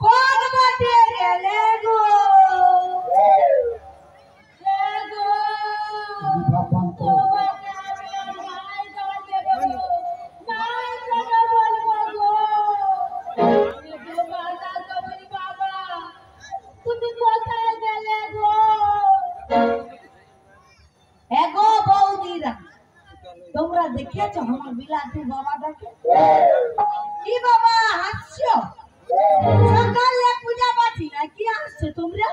কোন মাঠে গেলে গো তুমি কোথায় গেলে গো? এগো বৌদিরা, তোমরা দেখেছো আমার বিলাতি বাবাটাকে? কি বাবা হাসছো? সকালে পূজা পাঠি না কি আসছে তোমরা?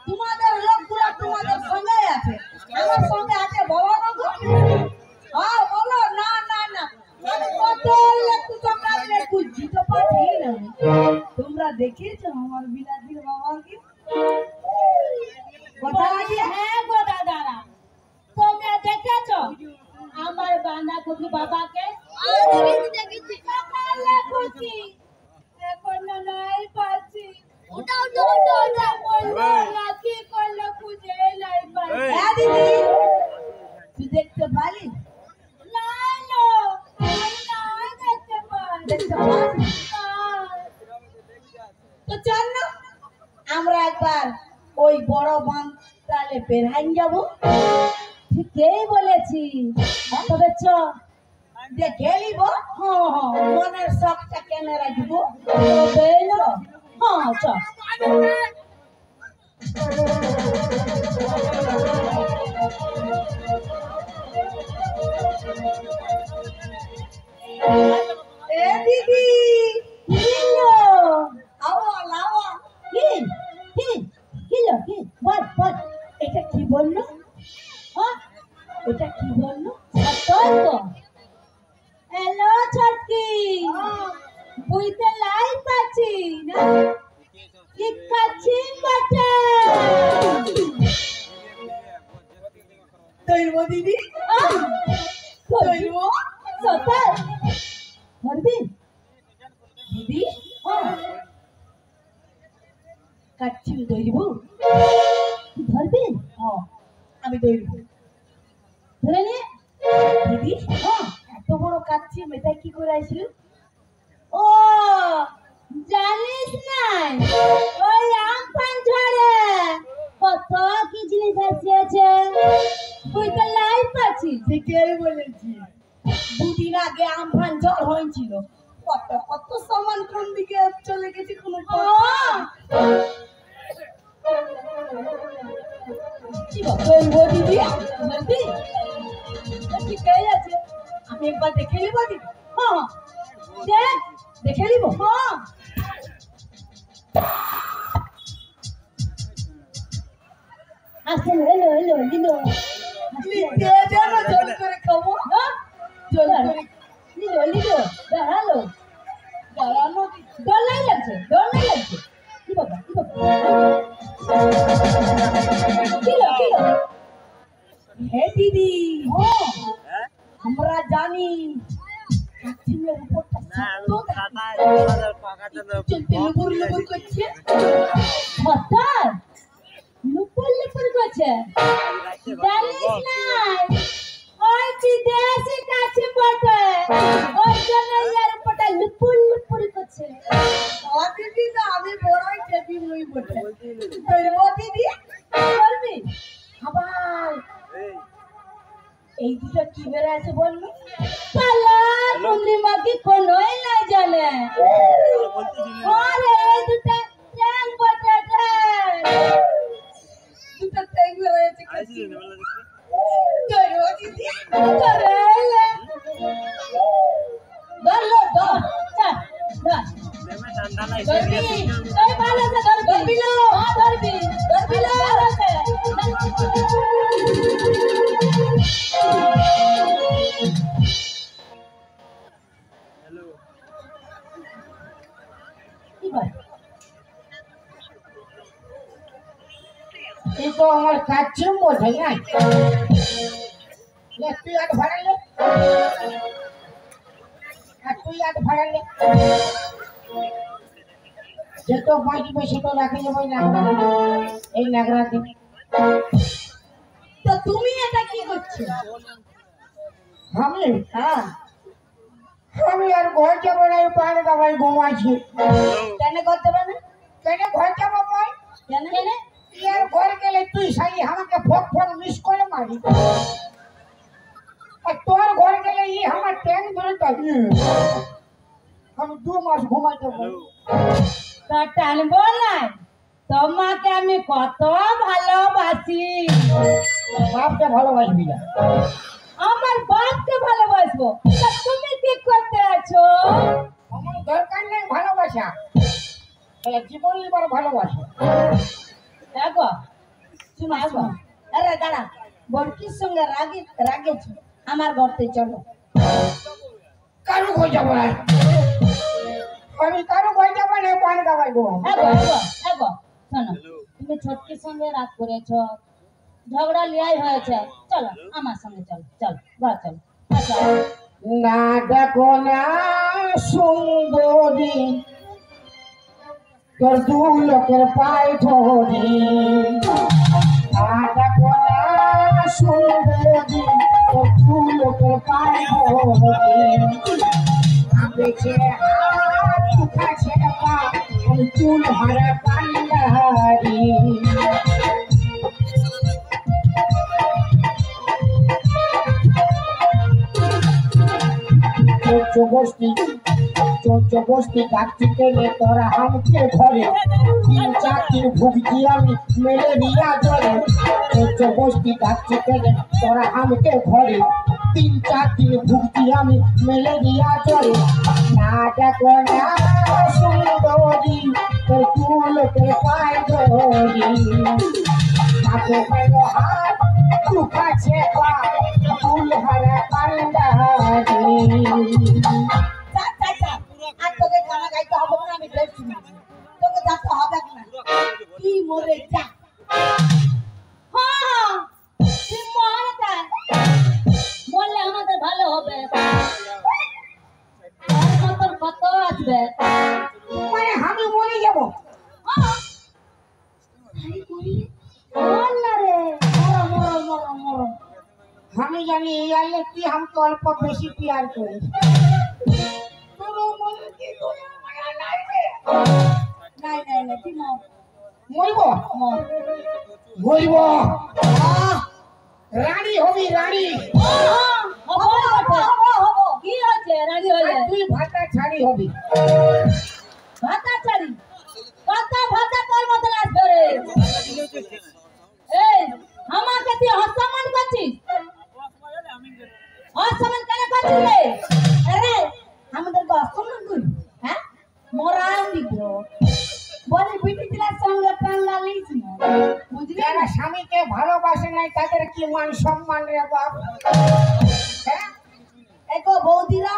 তোমাদের লোকগুলো তোমাদের সঙ্গে আছে, আমার সঙ্গে আছে বলো না গো? হ্যাঁ বলো। না না না, আমি কত একটু সকালে খুঁজছি তো পাঠি না। তোমরা দেখেছো আমার বিলাতির বাবাকে? হ্যাঁ গো দাদারা, তোমরা দেখেছো আমার বাঁধাকপি বাবাকে? সকালে খুঁজছি, এখন নাই পাচ্ছি। ওটা ওটা ওটা ওটা বললো না, কি করলো খুঁজে নাই পাচ্ছি। হ্যাঁ দিদি, তুই দেখতে পারি? না না, আমি নাই দেখতে পারি। দেখতে পারি তো চল না, আমরা একবার ওই বড় বাঁধটালে বেড়াই যাবো। ঠিকই বলেছি, তবে চ দেখে নিব। হ্যাঁ হ্যাঁ, মনের শখটা কেন রাখবো? হ্যাঁ চ। এ দিদি, এটা কি বললো? এটা কি বললো? হ্যালো ছটকি, বুঝতে লাই পাচ্ছি না কি কাছি বটে। তৈরব দিদি, তৈরব সতার ধরবি দিদি? কাচ্ছি ধরব, ধরবি? আমি ধরব, ধরে নিয়ে দিদি। এত বড় কাচ্ছি মেয়েটা কি করে আসছিল? ও জানিস নাই, ওই আমফান ঝড়ে কত কি জিনিস আসিয়েছে, বুঝতে লাই পাচ্ছি। ঠিকই বলেছি, দুদিন আগে আমফান ঝড় হয়েছিল, কত কত সামান কোন দিকে চলে গেছে কোনো দিদি। ঠিকই আছে, আমি একবার দেখে নিব দিদি। হ্যাঁ দেখ, দেখে নিব। হ্যাঁ আসেন, এলো এলো নিলো জল করে খাবো। জল করে নিলো নিলো, দাঁড়ালো দাঁড়ানো, ডর নাই লাগছে, ডর নাই লাগছে। কি বাবা, কি বাবা, কিলো কিলো। হে দিদি, আমরা জানি কাচ্চিমের উপরটা চলতে লুপুর লুপুর করছে। হঠাৎ লুপুর লুপুর করছে, জানিস নাই ওই বিদেশি কাচ্চিম বটে, ওই জন্য এর উপরটা লুপুর লুপুর করছে। দিদি তো আমি বড়ই চেপি মুই বটে। ও দিদি করবি আবার? এই দুটো কি বেড়ে আছে বললো? পালা পূর্ণিমা কি কোনোই না জানে। আরে এই দুটো ট্যাং বটে, দুটো ট্যাং বেড়ে আছে। দিদি ধরলো ধর, ধর ধরবি, তুই ভালো আছে ধরবি, ধরবি ধরবি ভালো আছে। itu আমার কাজ বটে না, তুই আর ভাড়ালে, তুই আর ভাড়ালে যে তো বাঁচবে সেটা রাখে যাবে না এই নাগরাতে। তো তুমি এটা কি করছো? আমি আমি আর ঘর যাবো না, পান গাবাই ঘুমাচ্ছি। কেন করতে পারে? কেন ঘর যাবো মই? কেন? ইয়ার ঘর গেলে তুই শালি আমাকে ফোক ফোক মিস করে মারি, আর তোর ঘর গেলে ই আমার ট্যাং ধরে থাকি। আমি 2 মাস ঘুমাইতে পারি। তা টানবো না, তোমাকে আমি কত ভালোবাসি। বাপকে ভালোবাসবি না? আমার বাপকে ভালোবাসবো, তা তুমি কি করতে আছো? আমার দরকার নেই ভালোবাসা, জীবন নিবার ভালোবাসা। দেখো শুনো শুনো, আরে দাঁড়া, বরকির সঙ্গে রাগেছ, আমার ঘরতে চলো। কারো ঘর যাবো না, আমি কারো ঘর যাবো না, পান গাবাই গো। দেখো শোনো, তুমি ছোটকির সঙ্গে রাগ করেছো, ঝগড়া লিয়াই হয়েছে, চলো আমার সঙ্গে চলো, চলো ঘর চলো। আচ্ছা না দেখো না সুন্দরী, তোর 2 লোকের পায়ে ধরি। না দেখো না সুন্দরী, তোর 2 লোকের পায়ে ধরি। বেছে হাত উঠাছে পা, আমি চুল হারা কান্ডারি। চোদ্দ বস্তি ডাকছি কেনে তোরা আমাকে ঘরে, 3-4 দিন ভুগছি আমি ম্যালেরিয়া জ্বরে। চোদ্দ বস্তি ডাকছি কেনে তোরা আমাকে ঘরে, 3-4 দিন ভুগছি আমি ম্যালেরিয়া জ্বরে। না দেখো না সুন্দরী, তোর 2 লোকের পায়ে ধরি। হাতে পায়ে হাত উঠাছে পা, চুল হারা কান্ডারি। আর তোকে গানা গাইতে হবে না, আমি দেখছি না, তোকে যাতে হবে না, কি মরে যা। হ্যাঁ তুই মর যা, বললে আমাদের ভালো হবে, তোর কত আসবে। মানে আমি মরে যাবো? হ্যাঁ আল্লাহ রে, মরো মরো মরো মরো। আমি জানি এই আলে তুই আমাকে অল্প বেশি প্যার করিস। নাই নাই নাই, তুই মর মরব? মর। মরব? রানী হবি রানী। কি হচ্ছে রানী হলে? তুই ভাতা ছাড়ি হবি। ভাতা ছাড়ি? কত ভাতা তোর মতন আসবে রে? এই আমাকে তুই অসম্মান করছিস? অসম্মান কেন করছিস রে? আরে আমাদেরকে অসম্মান করবি? হ্যাঁ মরাই দিব, বলে বিটি ছেলের সঙ্গে প্রাণ লালিস না, বুঝলি? যারা স্বামীকে ভালোবাসে নাই তাদের কি মান সম্মান রে বাপ? হ্যাঁ এগো বৌদিরা,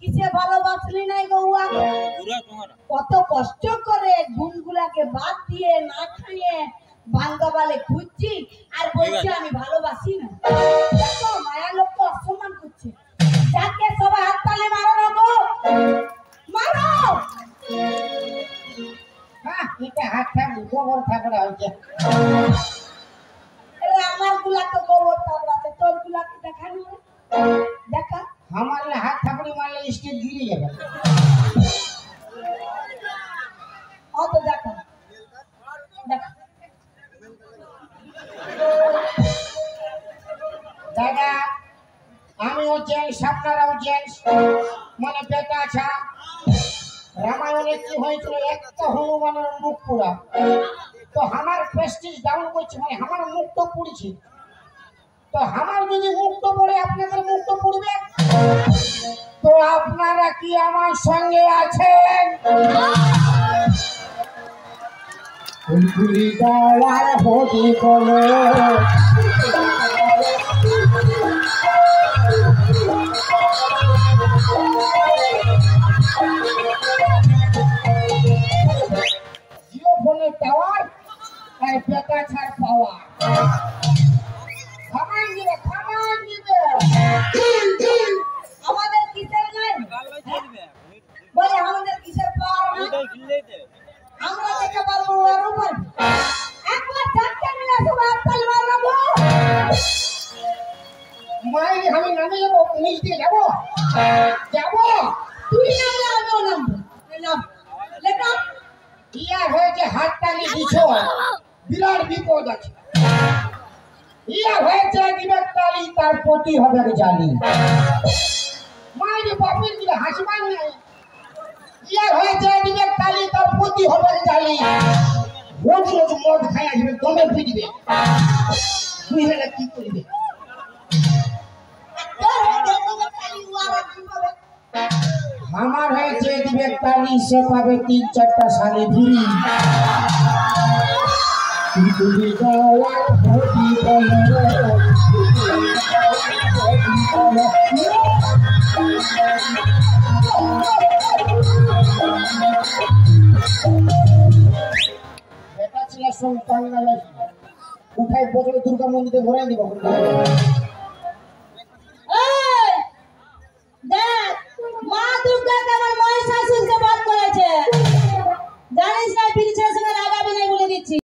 কিসে ভালোবাসলি নাই গৌয়া? কত কষ্ট করে ঘুমগুলাকে বাদ দিয়ে না খাইয়ে বাঙ্গাবালে খুঁজছি, আর বলছি আমি ভালোবাসি না। দেখো মায়া লোককে অসম্মান করছে। যাকে সবাই হাত তালে মারো না গো, মারো। হ্যাঁ এটা হাত থাকবে, গোবর থাকলে হয়েছে। আমার গুলা তো গোবর তাবড়াতে, তোর গুলা কি দেখানো? দেখা আমার হাত থাকলে মারলে স্টেজ গিরে যাবে। অত দেখা দেখা। দাদা আমিও জেন্টস, আপনারাও জেন্টস, মানে পেটা ছা। রামায়ণে কি হয়েছিল, এক তো হনুমানের মুখ পুরা, তো আমার প্রেস্টিজ ডাউন করছে, মানে আমার মুখ তো পুড়ছে। তো আমার যদি মুখ তো পড়ে আপনাদের মুখ তো পুড়বে। তো আপনারা কি আমার সঙ্গে আছেন? ফুলফুলি দেওয়ার হরি বলে জিও ফোনের টাওয়ার আর পেটা ছাড় পাওয়ার। খামান দিবে, খামান দিবে। আমাদের কিসের নাই বলে, আমাদের কিসের পাওয়ার না? আমরা দেখে পারবো আর উপর একবার চারটে মিলে সবাই হাত তালি মারবো। যাবো তুই নামলে আমিও নামবো নাম লেখা ইয়া হয়েছে হাততালি দিছ বিরাট বিপদ আছে ইয়া হয়েছে দিবেক তালি তার প্রতি হবে জালি মায়ের বাপের দিলে হাসিমান নেই ইয়া হয়েছে দিবেক তালি তার প্রতি হবে জালি রোজ রোজ মদ খাই আসবে দমে পিটবে তুই হলে কি করবে আমার হয়েছে দিবেক তালি সে পাবে 3-4টা শাড়ি ঘুরি তুমি দয়াল হবি বলো বেটা ছিল সন্তান গেল উঠাই বছরে দুর্গা মন্দিরে ঘোরাই দিব এই দেখ মা দুর্গা কেমন মহিষাসুরকে বধ করেছে জানিস না পিরিচে